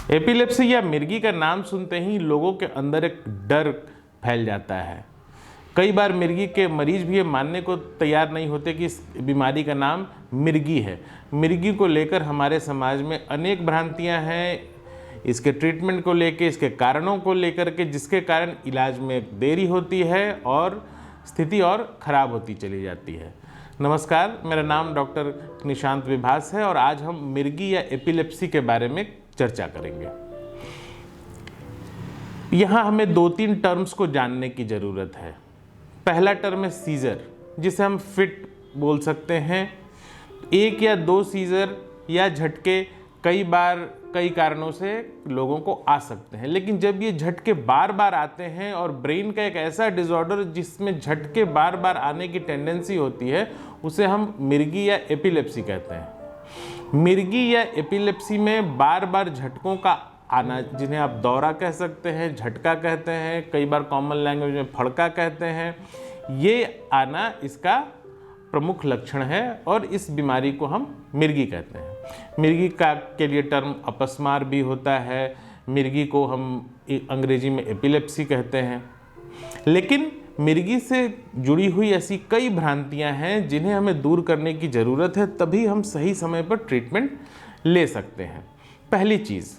Epilepsy या मिर्गी का नाम सुनते ही लोगों के अंदर एक डर फैल जाता है। कई बार मिर्गी के मरीज भी ये मानने को तैयार नहीं होते कि इस बीमारी का नाम मिर्गी है। मिर्गी को लेकर हमारे समाज में अनेक भ्रांतियां हैं, इसके ट्रीटमेंट को लेकर, इसके कारणों को लेकर के, जिसके कारण इलाज में देरी होती है और स्थिति और ख़राब होती चली जाती है। नमस्कार, मेरा नाम डॉक्टर निशांत विभास है और आज हम मिर्गी या एपिलेप्सी के बारे में चर्चा करेंगे। यहाँ हमें 2-3 टर्म्स को जानने की ज़रूरत है। पहला टर्म है सीजर, जिसे हम फिट बोल सकते हैं। 1 या 2 सीजर या झटके कई बार कई कारणों से लोगों को आ सकते हैं, लेकिन जब ये झटके बार बार आते हैं और ब्रेन का एक ऐसा डिसऑर्डर जिसमें झटके बार बार आने की टेंडेंसी होती है, उसे हम मिर्गी या एपिलेप्सी कहते हैं। मिर्गी या एपिलेप्सी में बार बार झटकों का आना, जिन्हें आप दौरा कह सकते हैं, झटका कहते हैं, कई बार कॉमन लैंग्वेज में फड़का कहते हैं, ये आना इसका प्रमुख लक्षण है और इस बीमारी को हम मिर्गी कहते हैं। मिर्गी के लिए टर्म अपस्मार भी होता है। मिर्गी को हम अंग्रेजी में एपिलेप्सी कहते हैं। लेकिन मिर्गी से जुड़ी हुई ऐसी कई भ्रांतियां हैं जिन्हें हमें दूर करने की ज़रूरत है, तभी हम सही समय पर ट्रीटमेंट ले सकते हैं। पहली चीज़,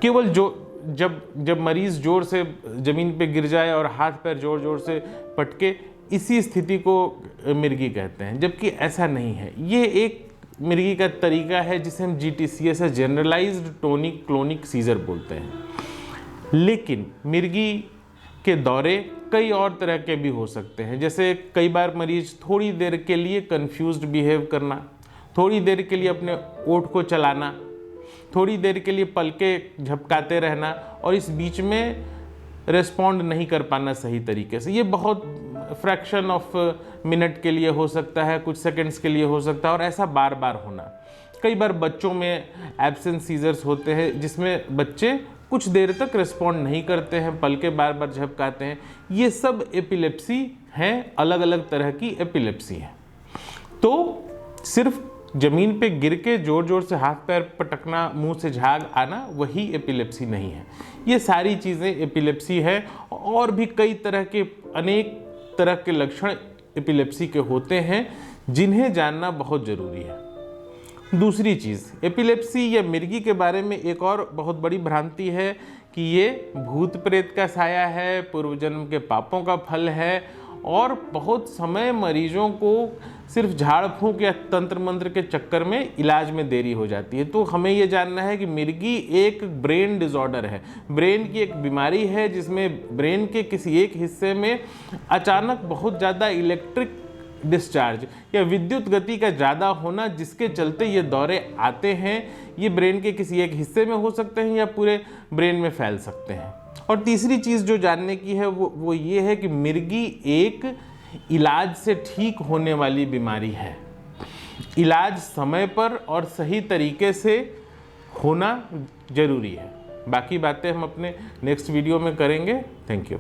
केवल जब मरीज़ ज़ोर से ज़मीन पे गिर जाए और हाथ पैर ज़ोर ज़ोर से पटके, इसी स्थिति को मिर्गी कहते हैं, जबकि ऐसा नहीं है। ये एक मिर्गी का तरीका है जिसे हम GTCS या जनरलाइज्ड टोनिक क्लोनिक सीजर बोलते हैं। लेकिन मिर्गी के दौरे कई और तरह के भी हो सकते हैं, जैसे कई बार मरीज थोड़ी देर के लिए कंफ्यूज्ड बिहेव करना, थोड़ी देर के लिए अपने ओठ को चलाना, थोड़ी देर के लिए पलके झपकाते रहना और इस बीच में रेस्पॉन्ड नहीं कर पाना सही तरीके से। ये बहुत फ्रैक्शन ऑफ मिनट के लिए हो सकता है, कुछ सेकंड्स के लिए हो सकता है और ऐसा बार बार होना। कई बार बच्चों में एब्सेंट सीजर्स होते हैं जिसमें बच्चे कुछ देर तक रिस्पॉन्ड नहीं करते हैं, पलके बार बार झपकाते हैं। ये सब एपिलेप्सी हैं, अलग अलग तरह की एपिलेप्सी है। तो सिर्फ ज़मीन पे गिर के ज़ोर ज़ोर से हाथ पैर पटकना, मुंह से झाग आना, वही एपिलेप्सी नहीं है। ये सारी चीज़ें एपिलेप्सी है और भी कई तरह के अनेक तरह के लक्षण एपिलेप्सी के होते हैं जिन्हें जानना बहुत ज़रूरी है। दूसरी चीज़, एपिलेप्सी या मिर्गी के बारे में एक और बहुत बड़ी भ्रांति है कि ये भूत प्रेत का साया है, पूर्व जन्म के पापों का फल है और बहुत समय मरीजों को सिर्फ झाड़ फूंक या तंत्र मंत्र के चक्कर में इलाज में देरी हो जाती है। तो हमें ये जानना है कि मिर्गी एक ब्रेन डिसऑर्डर है, ब्रेन की एक बीमारी है जिसमें ब्रेन के किसी एक हिस्से में अचानक बहुत ज़्यादा इलेक्ट्रिक डिस्चार्ज या विद्युत गति का ज़्यादा होना, जिसके चलते ये दौरे आते हैं। ये ब्रेन के किसी एक हिस्से में हो सकते हैं या पूरे ब्रेन में फैल सकते हैं। और तीसरी चीज़ जो जानने की है वो ये है कि मिर्गी एक इलाज से ठीक होने वाली बीमारी है। इलाज समय पर और सही तरीके से होना जरूरी है। बाकी बातें हम अपने नेक्स्ट वीडियो में करेंगे। Thank you.